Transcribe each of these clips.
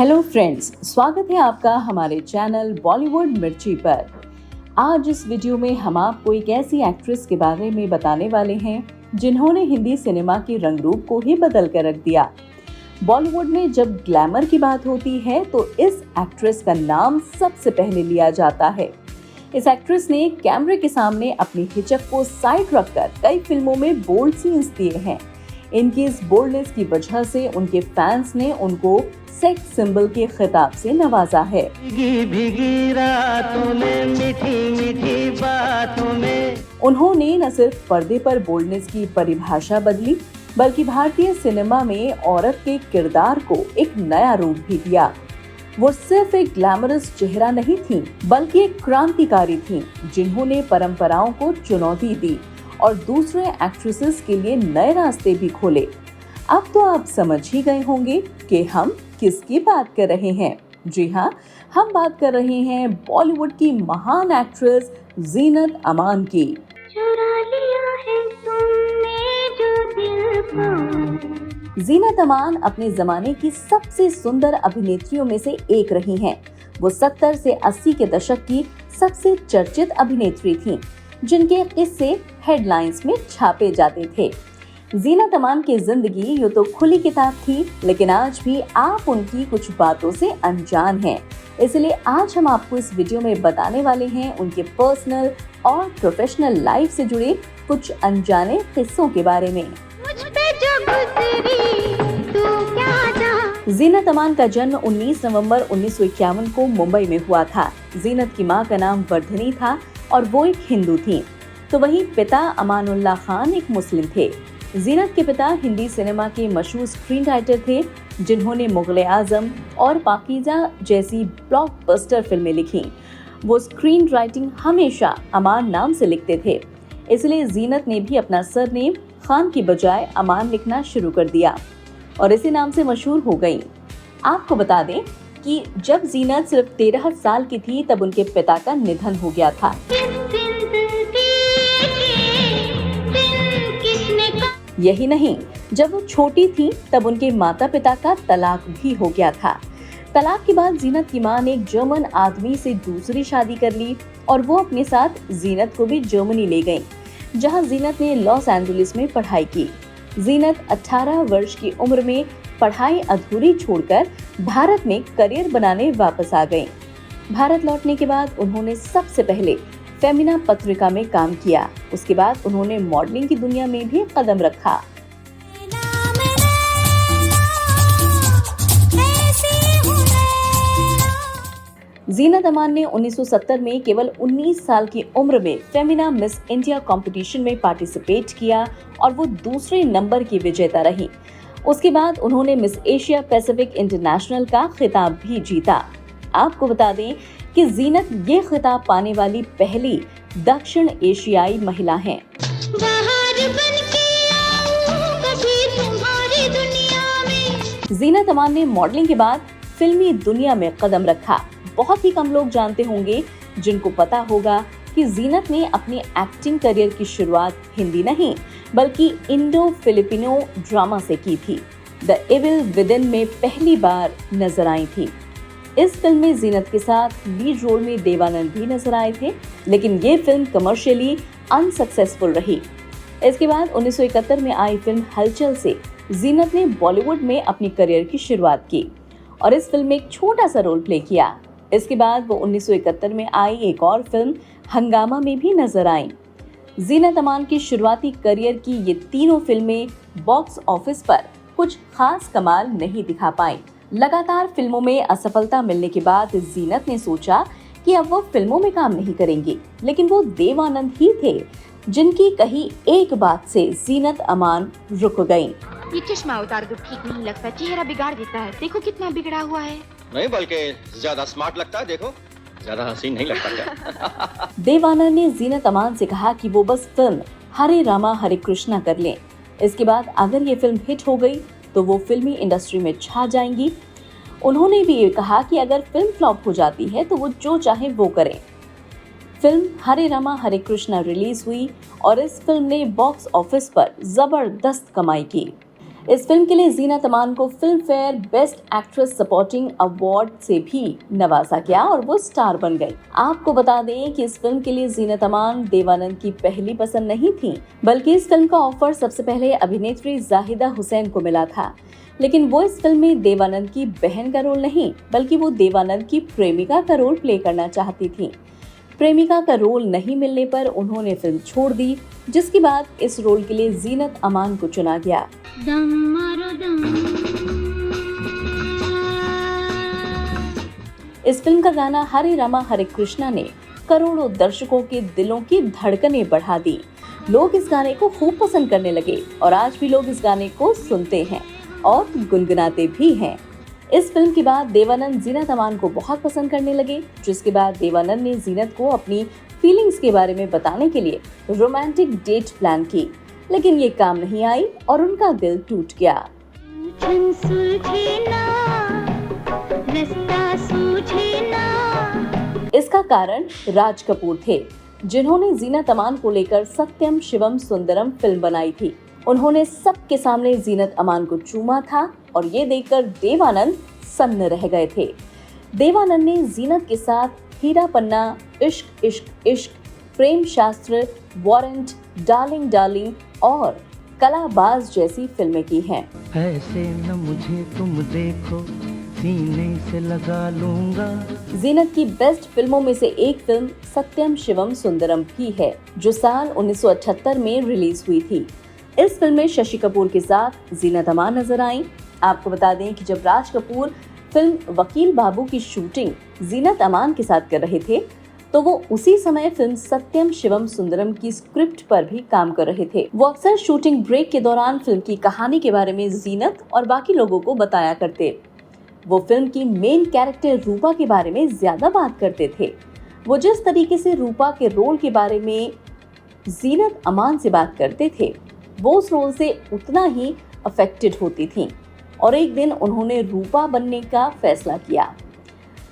Hello friends, स्वागत है आपका हमारे चैनल बॉलीवुड मिर्ची पर। आज इस वीडियो में हम आपको एक ऐसी एक्ट्रेस के बारे में बताने वाले हैं जिन्होंने हिंदी सिनेमा के रंग रूप को ही बदल कर रख दिया। बॉलीवुड में जब ग्लैमर की बात होती है तो इस एक्ट्रेस का नाम सबसे पहले लिया जाता है। इस एक्ट्रेस ने कैमरे के सामने अपनी हिचक को साइड रखकर कई फिल्मों में बोल्ड सीन्स दिए हैं। इनकी इस बोल्डनेस की वजह से उनके फैंस ने उनको सेक्स सिंबल के खिताब से नवाजा है। भीगी भीगी रातों में, मीठी मीठी बातों में उन्होंने न सिर्फ पर्दे पर बोल्डनेस की परिभाषा बदली, बल्कि भारतीय सिनेमा में औरत के किरदार को एक नया रूप भी दिया। वो सिर्फ एक ग्लैमरस चेहरा नहीं थी, बल्कि एक क्रांतिकारी थी जिन्होंने परंपराओं को चुनौती दी और दूसरे एक्ट्रेसेस के लिए नए रास्ते भी खोले। अब तो आप समझ ही गए होंगे कि हम किसकी बात कर रहे हैं। जी हाँ, हम बात कर रहे हैं बॉलीवुड की महान एक्ट्रेस जीनत अमान की। चुरा लिया है तुमने जो दिल को। जीनत अमान अपने जमाने की सबसे सुंदर अभिनेत्रियों में से एक रही हैं। वो 70 से 80 के दशक की सबसे चर्चित अभिनेत्री थीं, जिनके किस्से हेडलाइंस में छापे जाते थे। जीनत अमान की जिंदगी यूं तो खुली किताब थी, लेकिन आज भी आप उनकी कुछ बातों से अनजान हैं। इसलिए आज हम आपको इस वीडियो में बताने वाले हैं उनके पर्सनल और प्रोफेशनल लाइफ से जुड़े कुछ अनजाने किस्सों के बारे में। जीनत अमान का जन्म 19 नवंबर 1951 को मुंबई में हुआ था। जीनत की मां का नाम वर्धनी था और वो एक हिंदू थी, तो वहीं पिता अमानुल्लाह खान एक मुस्लिम थे। जीनत के पिता हिंदी सिनेमा के मशहूर स्क्रीन राइटर थे, जिन्होंने मुगल आजम और पाकीज़ा जैसी ब्लॉकबस्टर फिल्में लिखी। वो स्क्रीन राइटिंग हमेशा अमान नाम से लिखते थे, इसलिए जीनत ने भी अपना सरनेम खान की बजाय अमान लिखना शुरू कर दिया और इसी नाम से मशहूर हो गई। आपको बता दें कि जब जीनत सिर्फ 13 साल की थी तब उनके पिता का निधन हो गया था। यही नहीं, जब वो छोटी थी तब उनके माता पिता का तलाक भी हो गया था। तलाक के बाद जीनत की मां ने एक जर्मन आदमी से दूसरी शादी कर ली और वो अपने साथ जीनत को भी जर्मनी ले गयी, जहां जीनत ने लॉस एंजलिस में पढ़ाई की। जीनत 18 वर्ष की उम्र में पढ़ाई अधूरी छोड़कर भारत में करियर बनाने वापस आ गईं। भारत लौटने के बाद उन्होंने सबसे पहले फेमिना पत्रिका में काम किया। उसके बाद उन्होंने मॉडलिंग की दुनिया में भी कदम रखा। जीनत अमान ने 1970 में केवल 19 साल की उम्र में फेमिना मिस इंडिया कंपटीशन में पार्टिसिपेट किया और वो दूसरे नंबर की विजेता रही। उसके बाद उन्होंने मिस एशिया पैसिफिक इंटरनेशनल का खिताब भी जीता। आपको बता दें कि जीनत ये खिताब पाने वाली पहली दक्षिण एशियाई महिला हैं। जीनत अमान ने मॉडलिंग के बाद फिल्मी दुनिया में कदम रखा। बहुत ही कम लोग जानते होंगे जिनको पता होगा कि जीनत ने अपनी एक्टिंग करियर की शुरुआत हिंदी नहीं बल्कि इंडो फिलिपिनो ड्रामा से की थी। द एविल विदिन में पहली बार नजर आई थी। इस फिल्म में जीनत के साथ लीड रोल में देवानंद भी नजर आए थे, लेकिन ये फिल्म कमर्शियली अनसक्सेसफुल रही। इसके बाद 1971 में आई फिल्म हलचल से जीनत ने बॉलीवुड में अपनी करियर की शुरुआत की और इस फिल्म में एक छोटा सा रोल प्ले किया। इसके बाद वो 1971 में आई एक और फिल्म हंगामा में भी नजर आई। जीनत अमान की शुरुआती करियर की ये तीनों फिल्में बॉक्स ऑफिस पर कुछ खास कमाल नहीं दिखा पाई। लगातार फिल्मों में असफलता मिलने के बाद जीनत ने सोचा कि अब वो फिल्मों में काम नहीं करेंगी, लेकिन वो देवानंद ही थे जिनकी कही एक बात से जीनत अमान रुक गईं। ये चश्मा उतार दो, ठीक नहीं लगता, चेहरा बिगाड़ देता है। देखो कितना बिगड़ा हुआ है। नहीं बल्कि ज्यादा स्मार्ट लगता है, देखो ज्यादा हसीन नहीं लगता क्या? देवानंद ने जीनत अमान से कहा कि वो बस फिल्म हरे रामा हरे कृष्णा कर लें। इसके बाद अगर ये फिल्म हिट हो गई तो वो फिल्मी इंडस्ट्री में छा जाएंगी। उन्होंने भी ये कहा कि अगर फिल्म फ्लॉप हो जाती है तो वो जो चाहे वो करें। फिल्म हरे रामा हरे कृष्णा रिलीज हुई और इस फिल्म ने बॉक्स ऑफिस पर जबरदस्त कमाई की। इस फिल्म के लिए जीनत अमान को film fair best actress supporting award से भी नवाजा गया और वो स्टार बन गई। आपको बता दें कि इस फिल्म के लिए जीनत अमान देवानंद की पहली पसंद नहीं थी, बल्कि इस फिल्म का ऑफर सबसे पहले अभिनेत्री जाहिदा हुसैन को मिला था। लेकिन वो इस फिल्म में देवानंद की बहन का रोल नहीं, बल्कि वो देवानंद की प्रेमिका का रोल प्ले करना चाहती थी। प्रेमिका का रोल नहीं मिलने पर उन्होंने फिल्म छोड़ दी, जिसके बाद इस रोल के लिए जीनत अमान को चुना गया। इस फिल्म का गाना हरे रामा हरे कृष्णा ने करोड़ों दर्शकों के दिलों की धड़कनें बढ़ा दी। लोग इस गाने को खूब पसंद करने लगे और आज भी लोग इस गाने को सुनते हैं और गुनगुनाते भी हैं। इस फिल्म के बाद देवानंद जीनत अमान को बहुत पसंद करने लगे, जिसके बाद देवानंद ने जीनत को अपनी फीलिंग्स के बारे में बताने के लिए रोमांटिक डेट प्लान की, लेकिन ये काम नहीं आई और उनका दिल टूट गया। इसका कारण राज कपूर थे, जिन्होंने जीनत अमान को लेकर सत्यम शिवम सुंदरम फिल्म बनाई थी। उन्होंने सबके सामने जीनत अमान को चूमा था और ये देखकर देवानंद सन्न रह गए थे। देवानंद ने जीनत के साथ हीरा पन्ना, इश्क इश्क इश्क, प्रेम शास्त्र, वारंट, डार्लिंग डार्लिंग और कलाबाज जैसी फिल्में की हैं। ऐसे न मुझे तुम देखो, सीने से लगा लूंगा। जीनत की बेस्ट फिल्मों में से एक फिल्म सत्यम शिवम सुंदरम भी है, जो साल 1978 में रिलीज हुई थी। इस फिल्म में शशि कपूर के साथ जीनत अमान नजर आई। आपको बता दें कि जब राज कपूर फिल्म वकील बाबू की शूटिंग जीनत अमान के साथ कर रहे थे, तो वो उसी समय फिल्म सत्यम शिवम सुंदरम की स्क्रिप्ट पर भी काम कर रहे थे। वो अक्सर शूटिंग ब्रेक के दौरान फिल्म की कहानी के बारे में जीनत और बाकी लोगों को बताया करते। वो फिल्म की मेन कैरेक्टर रूपा के बारे में ज्यादा बात करते थे। वो जिस तरीके से रूपा के रोल के बारे में जीनत अमान से बात करते थे, वो उस रोल से उतना ही अफेक्टेड होती थीं और एक दिन उन्होंने रूपा बनने का फैसला किया।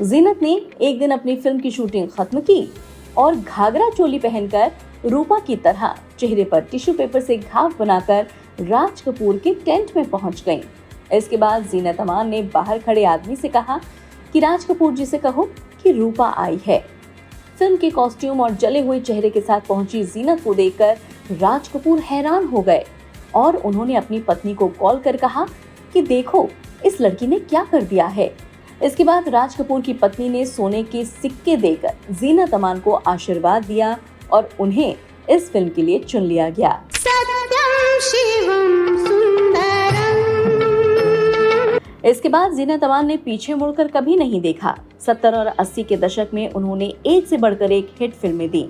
जीनत ने एक दिन अपनी फिल्म की शूटिंग खत्म की और घाघरा चोली पहनकर रूपा की तरह चेहरे पर टिश्यू पेपर से घाव बनाकर राज कपूर के टेंट में पहुंच गईं। इसके बाद जीनत अमान ने बाहर खड़े आदमी से कहा कि राज कपूर जी से कहो कि रूपा आई है। फिल्म के कॉस्ट्यूम और जले हुए चेहरे के साथ पहुंची जीनत को देखकर राज कपूर हैरान हो गए और उन्होंने अपनी पत्नी को कॉल कर कहा कि देखो इस लड़की ने क्या कर दिया है। इसके बाद राज कपूर की पत्नी ने सोने के सिक्के देकर जीनत अमान को आशीर्वाद दिया और उन्हें इस फिल्म के लिए चुन लिया गया। सत्यम शिवम सुंदरम। इसके बाद जीनत अमान ने पीछे मुड़कर कभी नहीं देखा। 70 और 80 के दशक में उन्होंने एक से बढ़कर एक हिट फिल्में दी।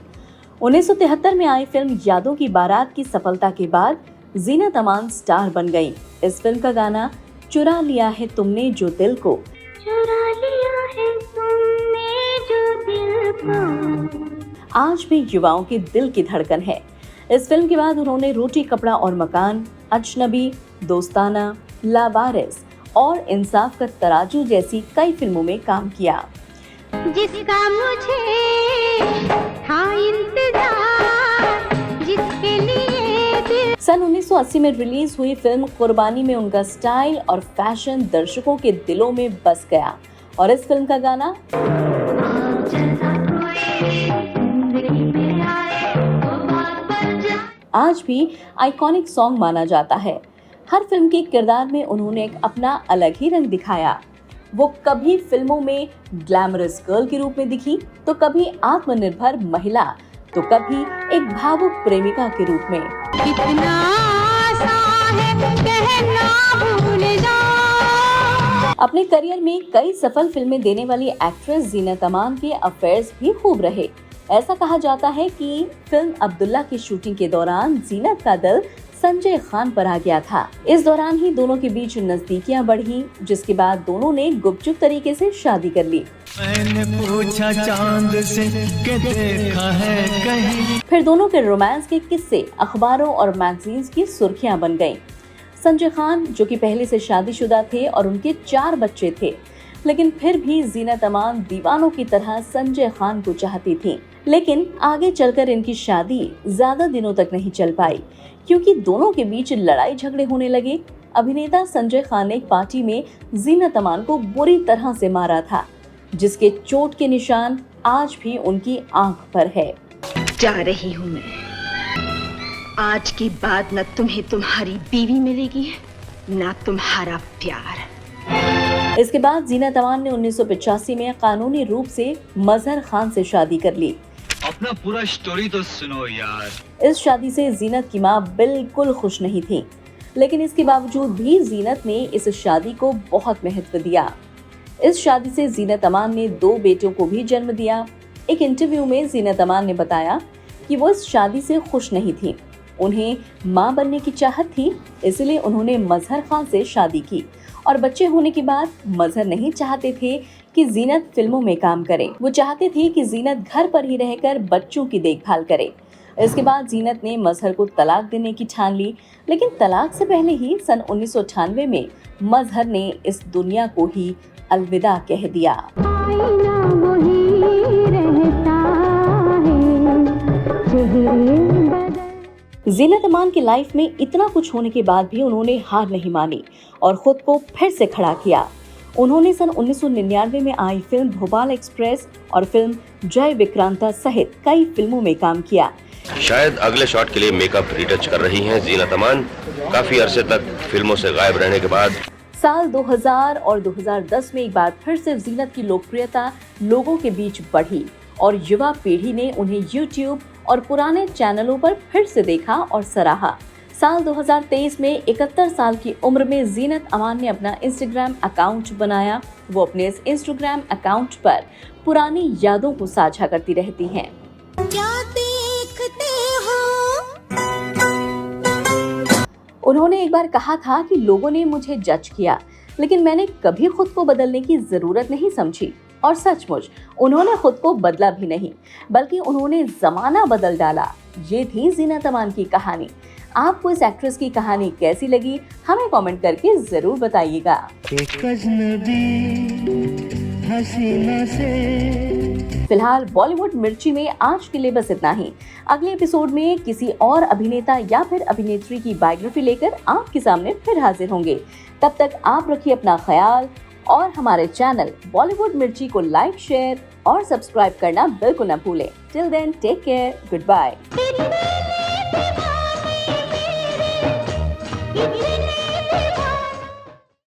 1973 में आई फिल्म यादों की बारात की सफलता के बाद जीनत अमान स्टार बन गई। इस फिल्म का गाना चुरा लिया है तुमने जो दिल को, चुरा लिया है तुमने जो दिल को, आज भी युवाओं के दिल की धड़कन है। इस फिल्म के बाद उन्होंने रोटी कपड़ा और मकान, अजनबी, दोस्ताना, लावारिस और इंसाफ का तराजू जैसी कई फिल्मों में काम किया। जिसका मुझे था इंतजार, जिसके लिए दिल। सन 1980 में रिलीज हुई फिल्म कुर्बानी में उनका स्टाइल और फैशन दर्शकों के दिलों में बस गया और इस फिल्म का गाना आज भी आइकॉनिक सॉन्ग माना जाता है। हर फिल्म के किरदार में उन्होंने एक अपना अलग ही रंग दिखाया। वो कभी फिल्मों में ग्लैमरस गर्ल के रूप में दिखी, तो कभी आत्मनिर्भर महिला, तो कभी एक भावुक प्रेमिका के रूप में। कितना आसान है कहना भूल जाओ। अपने करियर में कई सफल फिल्में देने वाली एक्ट्रेस जीनत अमान के अफेयर्स भी खूब रहे। ऐसा कहा जाता है कि फिल्म अब्दुल्ला की शूटिंग के दौरान जीनत का दिल संजय खान पर आ गया था। इस दौरान ही दोनों के बीच नजदीकियां बढ़ी, जिसके बाद दोनों ने गुपचुप तरीके से शादी कर ली। मैंने पूछा चांद से कि देखा है कहीं। फिर दोनों के रोमांस के किस्से अखबारों और मैगजीन्स की सुर्खियां बन गईं। संजय खान, जो कि पहले से शादीशुदा थे और उनके 4 बच्चे थे, लेकिन फिर भी जीनत अमान दीवानों की तरह संजय खान को चाहती थी। लेकिन आगे चलकर इनकी शादी ज्यादा दिनों तक नहीं चल पाई, क्योंकि दोनों के बीच लड़ाई झगड़े होने लगे। अभिनेता संजय खान ने एक पार्टी में जीनत अमान को बुरी तरह से मारा था, जिसके चोट के निशान आज भी उनकी आंख पर है। जा रही हूँ मैं। आज के बाद न तुम्हें तुम्हारी बीवी मिलेगी, न तुम्हारा प्यार। इसके बाद जीनत अमान ने 1985 में कानूनी रूप से मजहर खान से शादी कर ली। अपना पूरा स्टोरी तो सुनो यार। इस शादी से जीनत की मां बिल्कुल खुश नहीं थी, लेकिन इसके बावजूद भी जीनत ने इस शादी को बहुत महत्व दिया। इस शादी से जीनत अमान ने 2 बेटों को भी जन्म दिया। एक इंटरव्यू में जीनत अमान ने बताया कि वो इस शादी से खुश नहीं थी, उन्हें मां बनने की चाहत थी, इसलिए उन्होंने मजहर खान से शादी की और बच्चे होने के बाद मजहर नहीं चाहते थे कि जीनत फिल्मों में काम करे। वो चाहते थे कि जीनत घर पर ही रहकर बच्चों की देखभाल करे। इसके बाद जीनत ने मजहर को तलाक देने की ठान ली, लेकिन तलाक से पहले ही सन 1998 में मजहर ने इस दुनिया को ही अलविदा कह दिया। जीनत अमान की लाइफ में इतना कुछ होने के बाद भी उन्होंने हार नहीं मानी और खुद को फिर से खड़ा किया। उन्होंने सन 1999 में आई फिल्म भोपाल एक्सप्रेस और फिल्म जय विक्रांता सहित कई फिल्मों में काम किया। शायद अगले शॉट के लिए मेकअप रिटच कर रही हैं जीनत अमान, काफी अरसे तक फिल्मों से गायब रहने के बाद। साल 2000 और 2010 में एक बार फिर से जीनत की लोकप्रियता लोगों के बीच बढ़ी और युवा पीढ़ी ने उन्हें YouTube और पुराने चैनलों पर फिर से देखा और सराहा। साल 2023 में 71 साल की उम्र में जीनत अमान ने अपना इंस्टाग्राम अकाउंट बनाया। वो अपने इस इंस्टाग्राम अकाउंट पर पुरानी यादों को साझा करती रहती हैं। क्या देखते हो? उन्होंने एक बार कहा था कि लोगों ने मुझे जज किया, लेकिन मैंने कभी खुद को बदलने की जरूरत नहीं समझी। और सचमुच उन्होंने खुद को बदला भी नहीं, बल्कि उन्होंने जमाना बदल डाला। ये थी जीनत अमान की कहानी। आपको इस एक्ट्रेस की कहानी कैसी लगी, हमें कमेंट करके जरूर बताइएगा। फिलहाल बॉलीवुड मिर्ची में आज के लिए बस इतना ही। अगले एपिसोड में किसी और अभिनेता या फिर अभिनेत्री की बायोग्राफी लेकर आपके सामने फिर हाजिर होंगे। तब तक आप रखिए अपना ख्याल और हमारे चैनल बॉलीवुड मिर्ची को लाइक, शेयर और सब्सक्राइब करना बिल्कुल न भूलें। Till then take care, good bye.